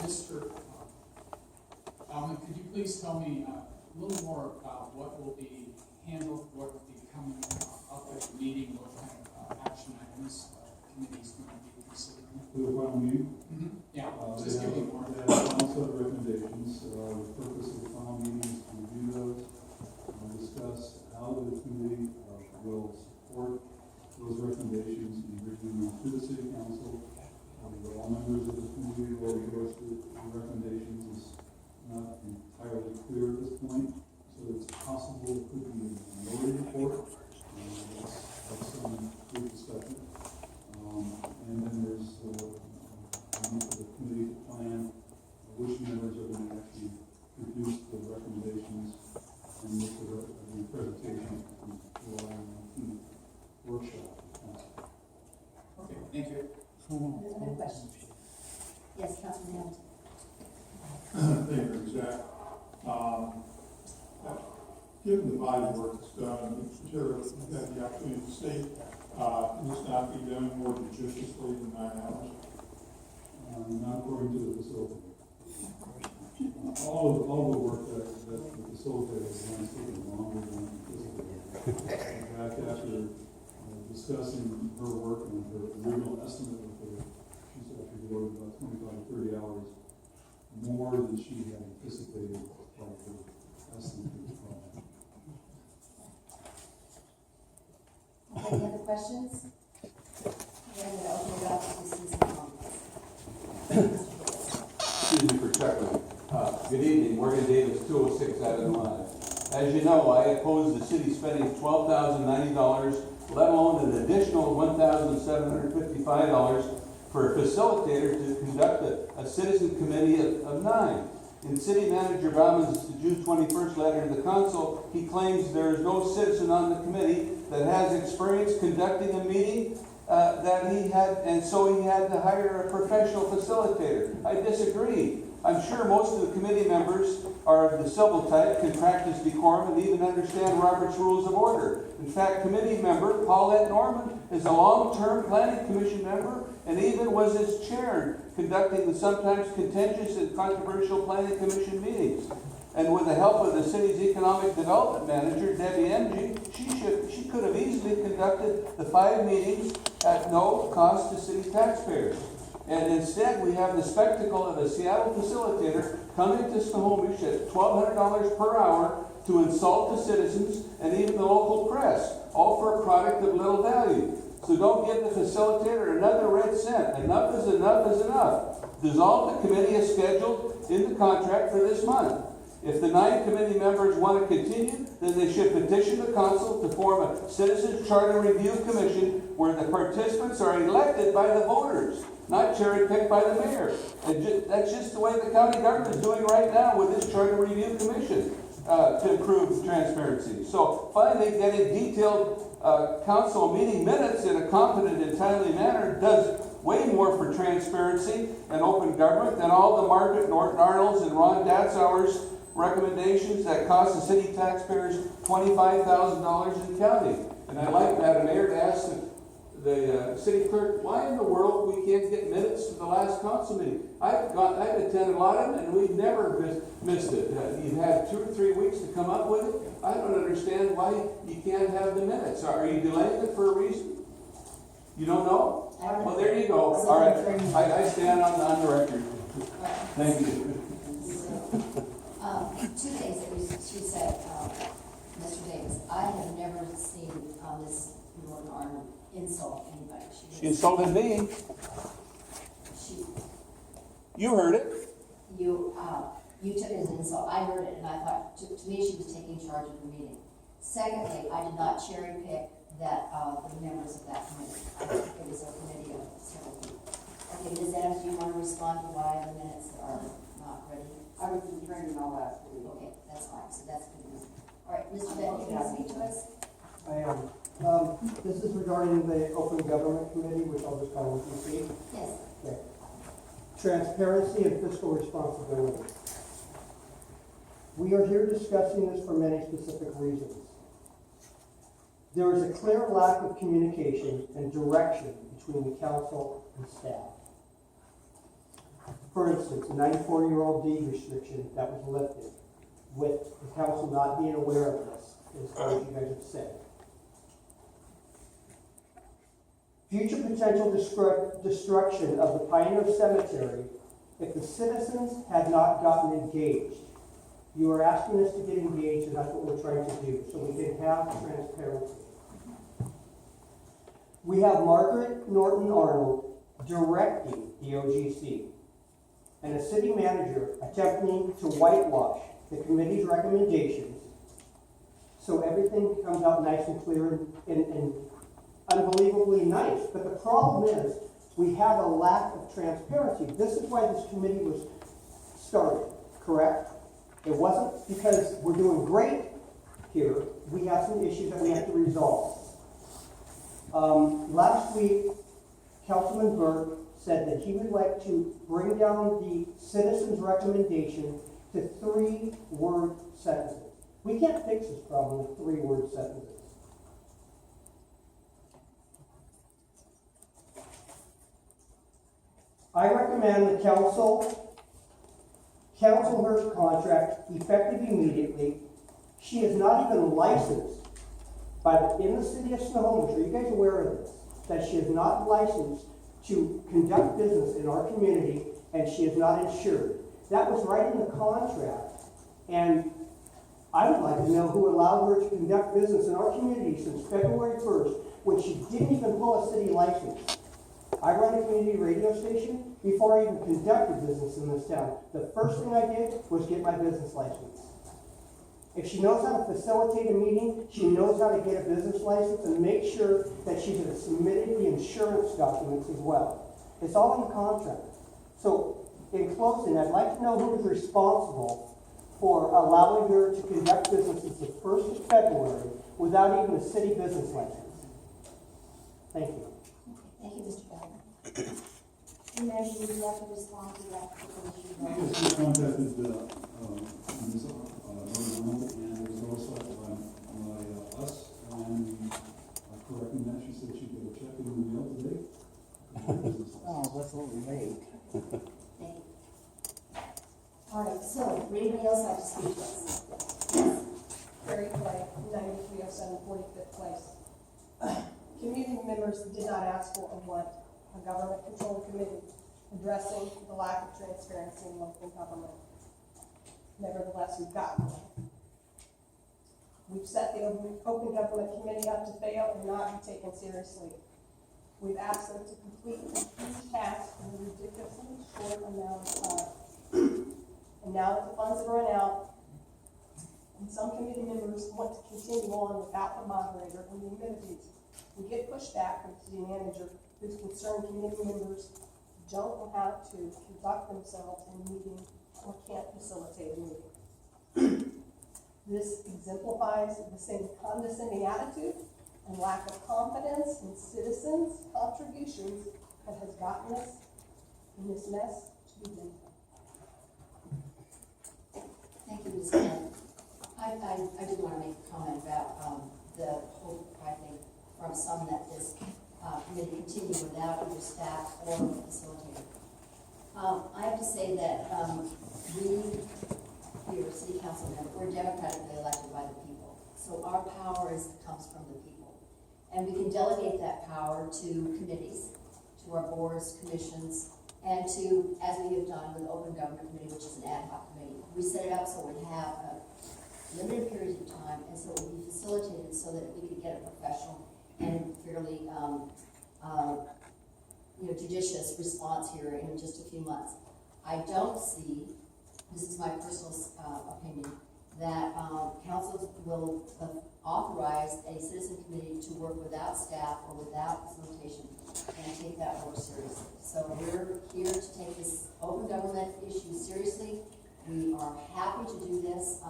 Mr. Allen, could you please tell me a little more about what will be handled, what will be coming up at the meeting, what kind of action items committees going to be considering? For the final meeting? Yeah, just give me more. They have council recommendations. The purpose of the final meeting is to review those, discuss how the committee will support those recommendations and review them to the city council. All members of the committee will endorse the recommendations. It's not entirely clear at this point, so it's possible it could be a minority report. That's some good discussion. And then there's need for the committee to plan which members are going to actually produce the recommendations and make the presentation for the workshop. Okay, thank you. Another question? Yes, Councilman Thank you, Jack. Given the body of work that's done, Chair, you've had the opportunity to state, can this not be done more judiciously than 9 hours? Not according to the facility. All the work that the facilitator has done is taking longer than anticipated. In fact, after discussing her work and her original estimate of her, she's actually devoted about 25 to 30 hours more than she had anticipated as part of her estimate for this project. Any other questions? Then I'm going to open it up to citizen comments. Excuse me for chuckling. Good evening, Morgan Davis, 206 Island Live. As you know, I oppose the city spending $12,090, let alone an additional $1,755 for a facilitator to conduct a citizen committee of 9. In City Manager Bauman's June 21st letter to the council, he claims there is no citizen on the committee that has experience conducting a meeting that he had, and so he had to hire a professional facilitator. I disagree. I'm sure most of the committee members are of the civil type, can practice decorum, and even understand Robert's Rules of Order. In fact, committee member Paulette Norman is a long-term planning commission member and even was its chair, conducting the sometimes contentious and controversial planning commission meetings. And with the help of the city's economic development manager, Debbie Emge, she could have easily conducted the 5 meetings at no cost to city taxpayers. And instead, we have the spectacle of a Seattle facilitator coming to Snohomish at $1,200 per hour to insult the citizens and even the local press, all for a product of little value. So don't give the facilitator another red cent. Enough is enough is enough. Dissolve the committee as scheduled in the contract for this month. If the 9 committee members want to continue, then they should petition the council to form a Citizens Charter Review Commission where the participants are elected by the voters, not cherry-picked by the mayor. And that's just the way the county government is doing right now with this Charter Review Commission to improve transparency. So finally, getting detailed council meeting minutes in a competent and timely manner does way more for transparency and open government than all the Margaret Norton Arnold's and Ron Datzauer's recommendations that cost the city taxpayers $25,000 in county. And I'd like, Madam Mayor, to ask the city clerk, why in the world we can't get minutes to the last council meeting? I've attended a lot of them, and we've never missed it. You've had 2 or 3 weeks to come up with it. I don't understand why you can't have the minutes. Are you delaying it for a reason? You don't know? Well, there you go. All right, I stand on the record. Thank you. 2 things that she said, Mr. Davis. I have never seen Ms. Norton Arnold insult anybody. She insulted me. You heard it. You took it as an insult. I heard it, and I thought, to me, she was taking charge of the meeting. Secondly, I did not cherry pick that the members of that committee. It was a committee of several people. Okay, Ms. Adams, do you want to respond to why the minutes are not ready? I was in training all last week. Okay, that's fine. So that's good news. All right, Mr. Benton, you can speak to us? I am. This is regarding the Open Government Committee, which I'll just call OPC. Yes. Okay. Transparency and fiscal responsibility. We are here discussing this for many specific reasons. There is a clear lack of communication and direction between the council and staff. For instance, a 94-year-old deed restriction that was lifted, with the council not being aware of this, as far as you guys have said. Future potential destruction of the Pioneer Cemetery if the citizens had not gotten engaged. You are asking us to get engaged, and that's what we're trying to do, so we can have transparency. We have Margaret Norton Arnold directing the OGC, and a city manager attempting to whitewash the committee's recommendations so everything comes out nice and clear and unbelievably nice. But the problem is, we have a lack of transparency. This is why this committee was started, correct? It wasn't because we're doing great here. We have some issues that we have to resolve. Last week, Councilman Burke said that he would like to bring down the citizens' recommendation to 3-word sentences. We can't fix this problem with 3-word sentences. I recommend the council cancel her contract effective immediately. She is not even licensed in the city of Snohomish. Are you guys aware of this? That she is not licensed to conduct business in our community, and she is not insured. That was right in the contract, and I would like to know who allowed her to conduct business in our community since February 1st, when she didn't even pull a city license. I run a community radio station. Before I even conducted business in this town, the first thing I did was get my business license. If she knows how to facilitate a meeting, she knows how to get a business license and make sure that she has submitted the insurance documents as well. It's all in the contract. So, in closing, I'd like to know who is responsible for allowing her to conduct business since the 1st of February without even a city business license. Thank you. Thank you, Mr. Bowden. Mayor, would you like to respond to that particular issue? Yes, we contacted Ms. Arnold, and it was also by us, and correcting that, she said she got a check in the mail today. Oh, that's what we made. Thank you. All right, so, would anybody else like to speak to us? Yes. Carrie Clay, 9307 45th Place. Community members did not ask for or want a government-controlled committee addressing the lack of transparency in local government. Nevertheless, we've gotten one. We've set the Open Government Committee up to fail and not be taken seriously. We've asked them to complete a huge task in a ridiculously short amount of time. And now that the funds have run out, and some committee members want to continue on without the moderator and the amenities, we get pushback from the city manager who's concerned committee members don't know how to conduct themselves in a meeting or can't facilitate a meeting. This exemplifies the same condescending attitude and lack of confidence in citizens' contributions that has gotten us in this mess to begin with. Thank you, Ms. Kent. I did want to make a comment about the hope, I think, from some that this committee continue without either staff or facilitator. I have to say that we, here, city council members, we're democratically elected by the people. So our power comes from the people. And we can delegate that power to committees, to our boards, commissions, and to, as we have done with the Open Government Committee, which is an ad hoc committee. We set it up so it would have a limited period of time, and so it would be facilitated so that we could get a professional and fairly judicious response here in just a few months. I don't see, this is my personal opinion, that councils will authorize a citizen committee to work without staff or without facilitation and take that work seriously. So we're here to take this open government issue seriously. We are happy to do this.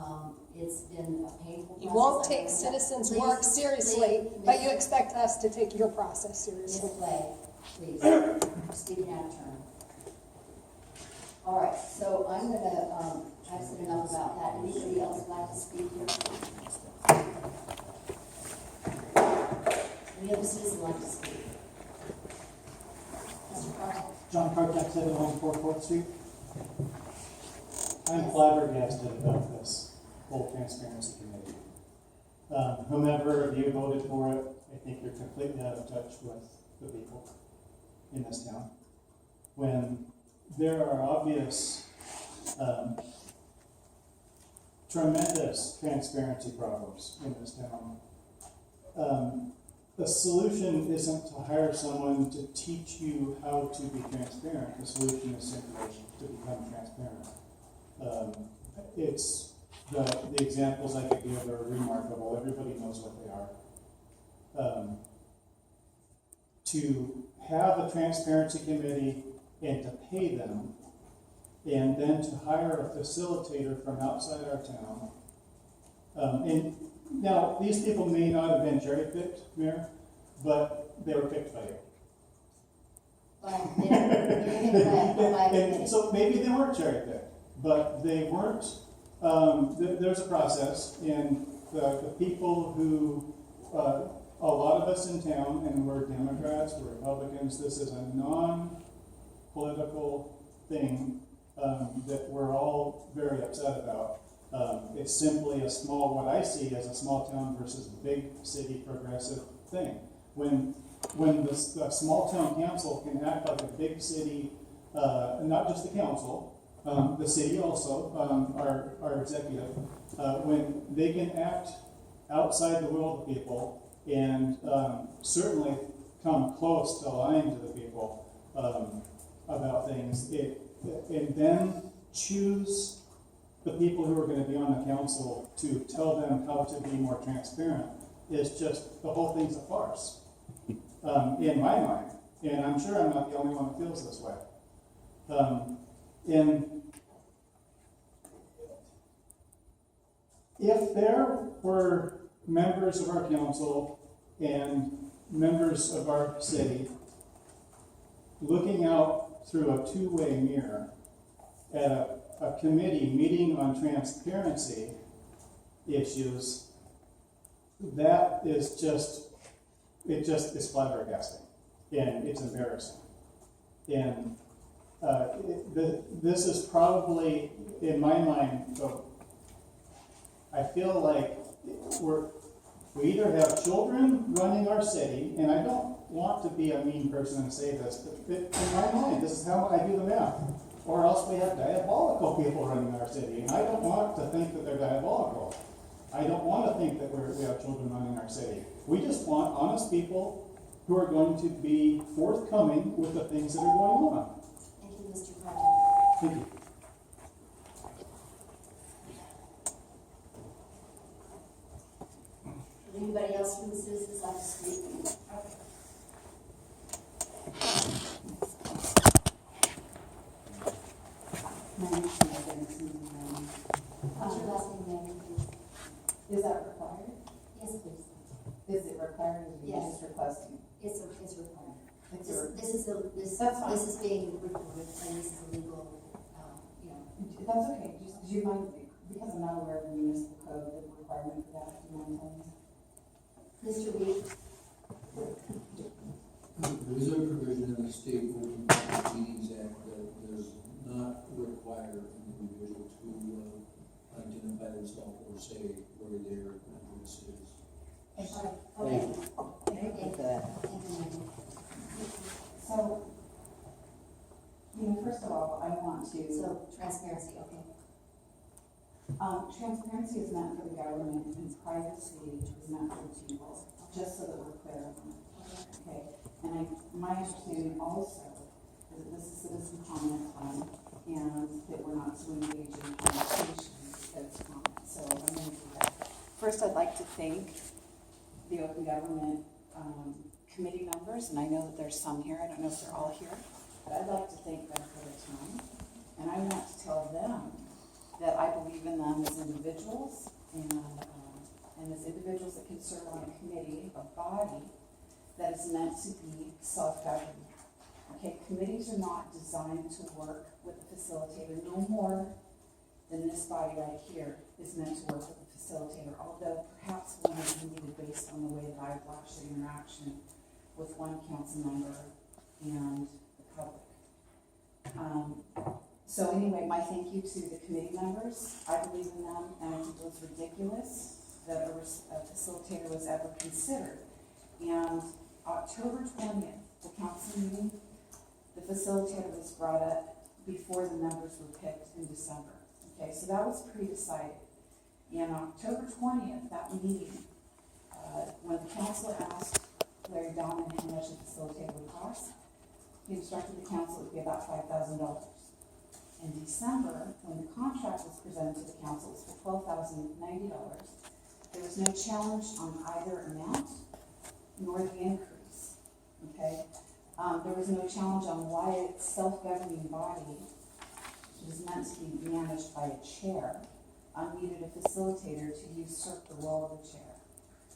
It's been a painful process. You won't take citizens' work seriously, but you expect us to take your process seriously. Ms. Clay, please, speaking out of turn. All right, so I'm gonna, I've said enough about that. Anybody else would like to speak here? Any other citizen like to speak? Mr. Carter? John Cartack, 714 4th Street. I'm flabbergasted about this whole transparency committee. Whomever of you voted for it, I think you're completely out of touch with the people in this town. When there are obvious, tremendous transparency problems in this town, the solution isn't to hire someone to teach you how to be transparent. The solution is simply to become transparent. It's the examples I could give are remarkable. Everybody knows what they are. To have a transparency committee and to pay them, and then to hire a facilitator from outside our town. And now, these people may not have been cherry-picked, Mayor, but they were picked by you. And so maybe they weren't cherry-picked, but they weren't, there's a process, and the people who, a lot of us in town, and we're Democrats, we're Republicans, this is a non-political thing that we're all very upset about. It's simply a small, what I see as a small town versus a big city progressive thing. When the small town council can act like a big city, not just the council, the city also, our executive, when they can act outside the will of the people and certainly come close to lying to the people about things, and then choose the people who are going to be on the council to tell them how to be more transparent, is just, the whole thing's a farce in my mind. And I'm sure I'm not the only one who feels this way. And if there were members of our council and members of our city looking out through a two-way mirror at a committee meeting on transparency issues, that is just, is flabbergasting, and it's embarrassing. And this is probably, in my mind, I feel like we either have children running our city, and I don't want to be a mean person and say this, but in my mind, this is how I do the math. Or else we have diabolical people running our city, and I don't want to think that they're diabolical. I don't want to think that we have children running our city. We just want honest people who are going to be forthcoming with the things that are going on. Thank you, Mr. Carter. Thank you. Would anybody else from the citizens like to speak? What's your last name, ma'am, please? Is that required? Yes, please. Is it required, or are you Yes. just requesting? It's required. It's This fine. is being recorded, and this is a legal, That's okay, do you mind, because I'm not aware of the municipal code, the requirement for that, do you mind telling me? Mr. Reed? There is a provision in the State Open Public Meetings Act that does not require an individual to identify themselves or say where their address is. Okay. Thank you for that. Thank you, ma'am. So, first of all, I want to, So, transparency, okay. transparency is meant for the government, and privacy is meant for the people, just so that we're clear on that. Okay, and my understanding also is that this is citizen comment time, and that we're not to engage in conversation as comment, so I'm going to do that. First, I'd like to thank the Open Government Committee members, and I know that there's some here, I don't know if they're all here, but I'd like to thank them for their time, and I want to tell them that I believe in them as individuals, and as individuals that can serve on a committee, a body that is meant to be self-governing. Okay, committees are not designed to work with a facilitator no more than this body right here is meant to work with a facilitator, although perhaps one is needed based on the way that I've watched the interaction with one council member and the public. So anyway, my thank you to the committee members. I believe in them, and I think it was ridiculous that a facilitator was ever considered. And October 20th, the council meeting, the facilitator was brought up before the members were picked in December. Okay, so that was pre-decided. And October 20th, that meeting, when the council asked Larry Dahman how much the facilitator would cost, he instructed the council it would be about $5,000. In December, when the contract was presented to the council, it was for $12,090. There was no challenge on either amount nor the increase. Okay, there was no challenge on why a self-governing body was meant to be managed by a chair needed a facilitator to usurp the role of a chair.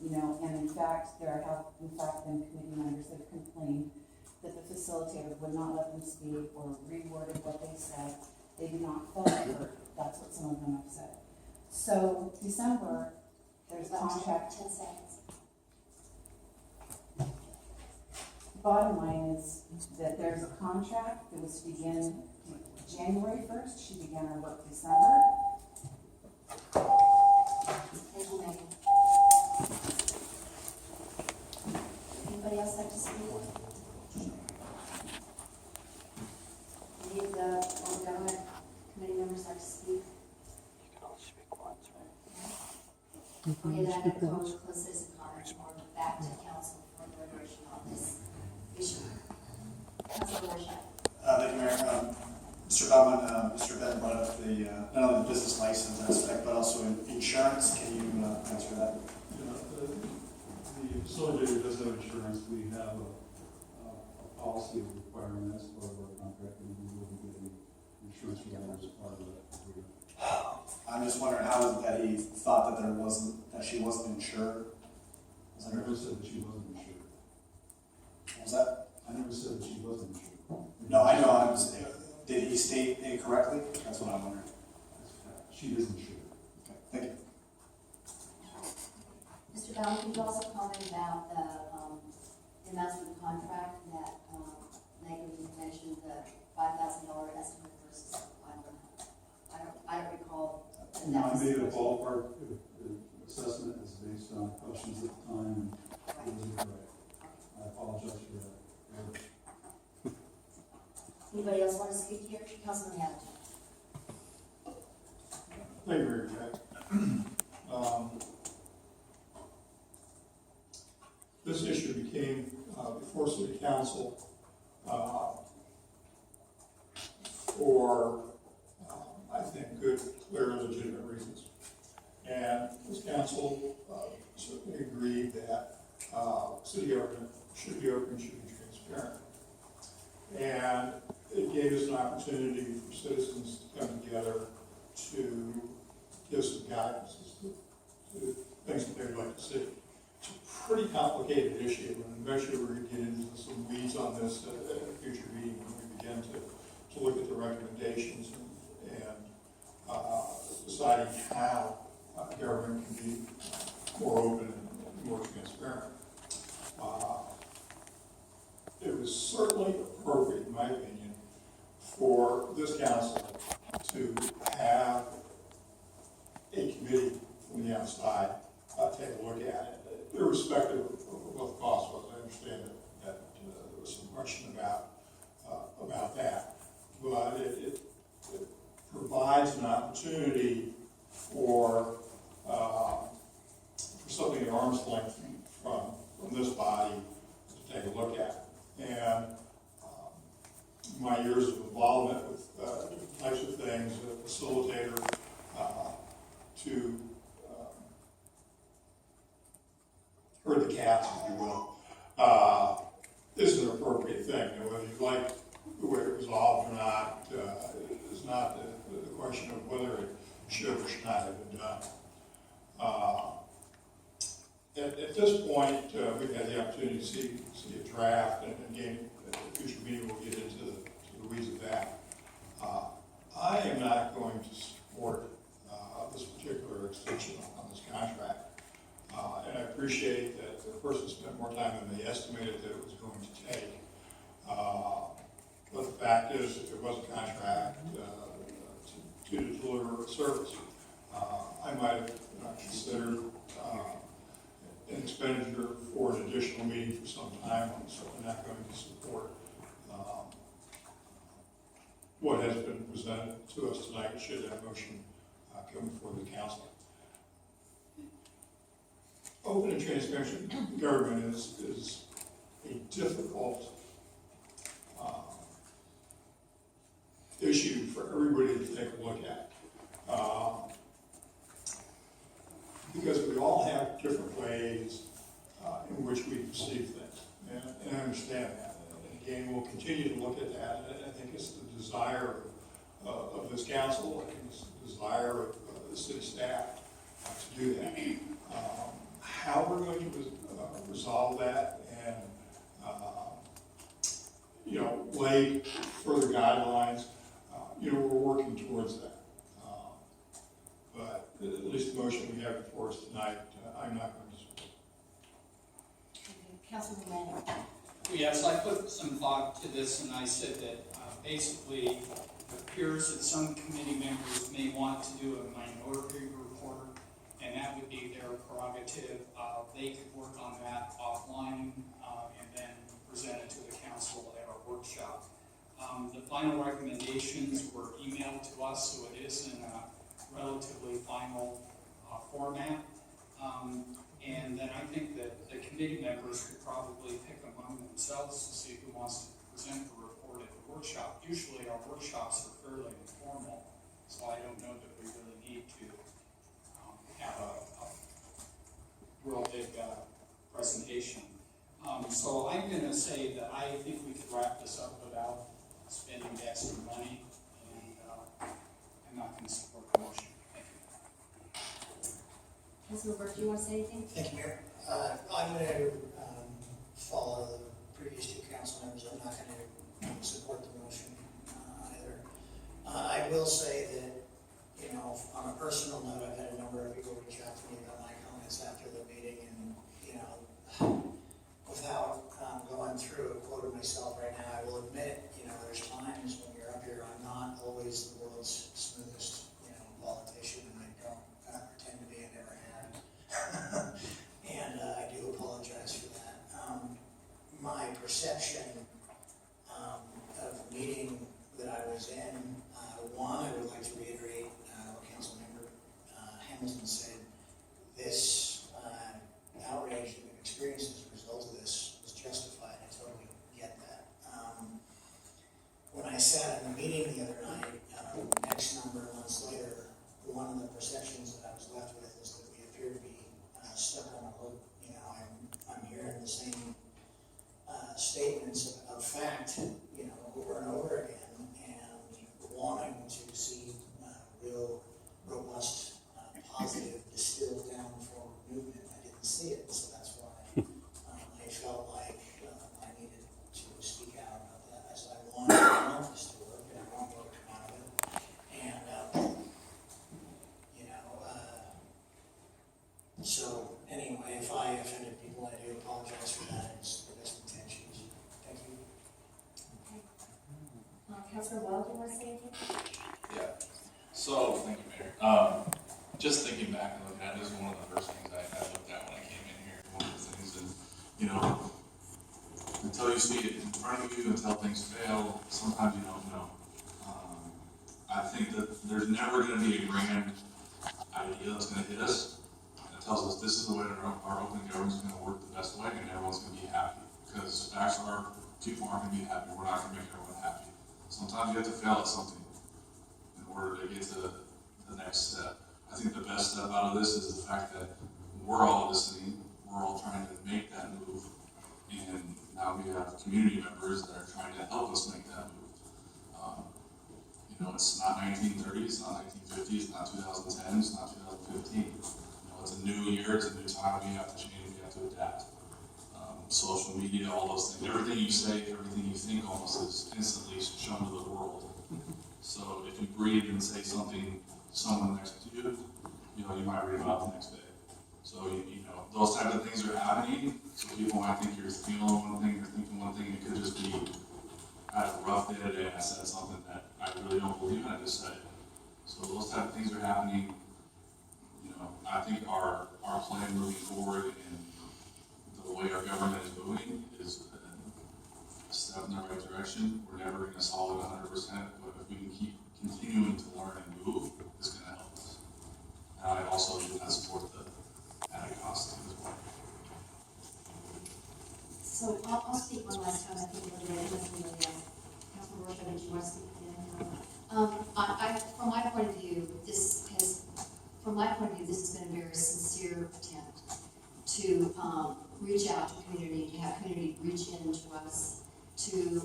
You know, and in fact, there have been committee members that have complained that the facilitator would not let them speak or reworded what they said. They did not feel heard. That's what some of them have said. So December, there's a contract. 10 seconds. Bottom line is that there's a contract that was to begin January 1st. She began her work December. Thank you, Megan. Anybody else like to speak? Any of the local government committee members like to speak? Okay, then I'm going to close citizen comments or back to council for deliberation on this issue. Councilor Rorschach. Thank you, Mayor. Mr. Baumann, Mr. Benton brought up the, not only the business license aspect, but also insurance. Can you answer that? The facilitator does have insurance. We have a policy requiring that as part of our contract, and we will be getting insurance for that as part of that. I'm just wondering how is it that he thought that she wasn't insured? I never said that she wasn't insured. What was that? I never said that she wasn't insured. No, I know. Did he state incorrectly? That's what I'm wondering. She is insured. Okay, thank you. Mr. Bowman, could you also comment about the amounts of the contract that Megan mentioned, the $5,000 estimate versus the final amount? I don't recall that No, I was. made a ballpark assessment as based on questions at the time, and it was incorrect. I apologize for that. Anybody else want to speak here? Councilman Hamilton. Thank you, Mayor Jack. This issue became before City Council for, I think, good, clear, legitimate reasons. And this council certainly agreed that city government should be open, should be transparent. And it gave us an opportunity for citizens to come together to give some guidance to things that they'd like to see. It's a pretty complicated issue, and eventually we're going to get into some weeds on this at a future meeting when we begin to look at the recommendations and deciding how government can be more open and more transparent. It was certainly appropriate, in my opinion, for this council to have a committee from the outside take a look at it, irrespective of what the cost was. I understand that there was some question about that, but it provides an opportunity for something at arm's length from this body to take a look at. And my years of involvement with different types of things, a facilitator to herd the cats, if you will, is an appropriate thing. You know, whether you like the way it resolved or not is not the question of whether it should or should not have been done. At this point, we've had the opportunity to see a draft, and again, at a future meeting, we'll get into the weeds of that. I am not going to support this particular extension on this contract, and I appreciate that the person spent more time than they estimated that it was going to take. But the fact is, if there was a contract to deliver a service, I might have considered an expenditure for an additional meeting for some time. I'm certainly not going to support what has been presented to us tonight, should that motion come before the council. Open and transparent government is a difficult issue for everybody to take a look at. Because we all have different ways in which we perceive things, and I understand that. And again, we'll continue to look at that, and I think it's the desire of this council, and it's the desire of the city staff to do that. How we're going to resolve that and lay further guidelines, we're working towards that. But at least the motion we have before us tonight, I'm not going to support. Councilman Manning. Yes, I put some thought to this, and I said that basically it appears that some committee members may want to do a minority report, and that would be their prerogative. They could work on that offline and then present it to the council at our workshop. The final recommendations were emailed to us, so it is in a relatively final format. And then I think that the committee members could probably pick among themselves to see who wants to present the report at the workshop. Usually our workshops are fairly informal, so I don't know that we really need to have a real big presentation. So I'm going to say that I think we could wrap this up without spending extra money, and I'm not going to support the motion. Thank you. Councilman Burke, do you want to say anything? Thank you, Mayor. I'm going to follow the previous two council members. I'm not going to support the motion either. I will say that, on a personal note, I've had a number of people reach out to me about my comments after the meeting, and, without going through a quote of myself right now, I will admit, there's times when you're up here, I'm not always the world's smoothest, politician, and I don't pretend to be, I never have. And I do apologize for that. My perception of the meeting that I was in, one, I would like to reiterate what Councilmember Hamilton said. This outrage that we've experienced as a result of this was justified. I totally get that. When I sat in the meeting the other night, X number of months later, one of the perceptions that I was left with is that we appear to be stuck on a hook. I'm hearing the same statements of fact, over and over again, and wanting to see real robust, positive, distilled down forward movement. I didn't see it, so that's why I felt like I needed to speak out about that, as I want this to work, and I want more to come out of it. And so anyway, if I offended people, I do apologize for that. It's the best intentions. Thank you. Councilman Wild, do you want to say anything? Yeah. So, thank you, Mayor. Just thinking back and looking at it, this is one of the first things I looked at when I came in here. One of the things, and until you see it in front of you, until things fail, sometimes you don't know. I think that there's never going to be a grand idea that's going to hit us that tells us this is the way our open government is going to work the best way, and everyone's going to be happy. Because facts are, people aren't going to be happy. We're not going to make everyone happy. Sometimes you have to fail at something in order to get to the next step. I think the best step out of this is the fact that we're all listening, we're all trying to make that move, and now we have community members that are trying to help us make that move. It's not 1930, it's not 1950, it's not 2010, it's not 2015. It's a new year, it's a new time, we have to change, we have to adapt. Social media, all those things, everything you say, everything you think almost is instantly shown to the world. So if you breathe and say something to someone next to you, you might read about it the next day. So, those types of things are happening, so people might think you're feeling one thing, you're thinking one thing, it could just be had a rough day today and I said something that I really don't believe, and I just said it. So those type of things are happening. You know, I think our plan moving forward and the way our government is moving is a step in the right direction. We're never gonna solve it 100%, but if we can keep continuing to learn and move, it's gonna help us. And I also do not support the added cost as well. So I'll speak one last time, I think everybody has the, Councilman Rocha, did you want to speak again? From my point of view, this has been a very sincere attempt to, reach out to community, to have community reach into us, to,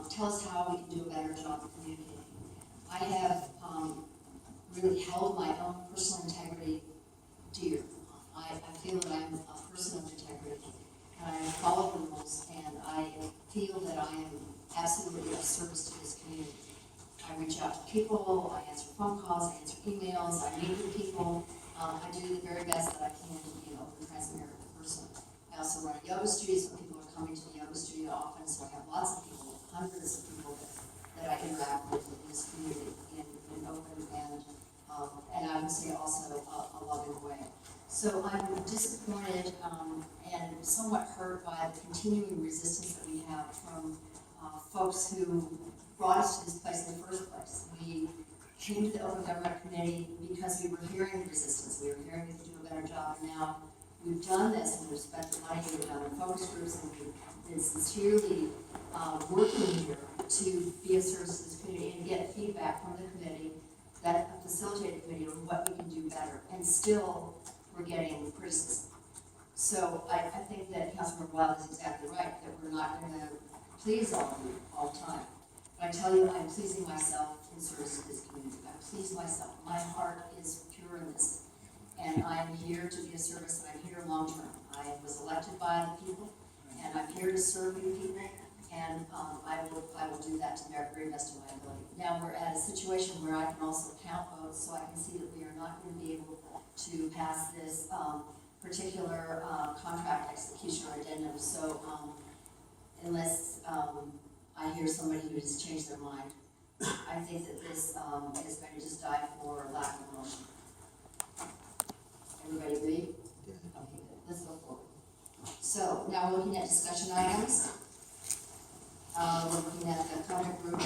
tell us how we can do a better job of communicating. I have, really held my own personal integrity dear. I feel that I'm a person of integrity, and I follow the rules, and I feel that I am absolutely of service to this community. I reach out to people, I answer phone calls, I answer emails, I meet with people. I do the very best that I can to be an open, transparent person. I also run a yoga studio, so people are coming to the yoga studio often, so I have lots of people, hundreds of people that I interact with in this community in open and I would say also a loving way. So I'm disappointed and somewhat hurt by the continuing resistance that we have from folks who brought us to this place in the first place. We came to the Open Government Committee because we were hearing resistance, we were hearing we could do a better job, and now we've done this and we've spent the money, we've done the focus groups, and we've been sincerely working here to be of service to this community and get feedback from the committee, that facilitated committee, on what we can do better, and still we're getting criticism. So I think that Councilmember Wild is exactly right, that we're not gonna please all of you all the time. But I tell you, I'm pleasing myself in service to this community. I please myself. My heart is pure in this. And I'm here to be of service, and I'm here long term. I was elected by the people, and I'm here to serve you people, and I will do that to the very best of my ability. Now we're at a situation where I can also count votes, so I can see that we are not going to be able to pass this particular contract execution or addendum. So unless I hear somebody who has changed their mind, I think that this is going to just die for lack of motion. Everybody agree? Okay, good. Let's go forward. So now we're looking at discussion items. We're looking at the contact group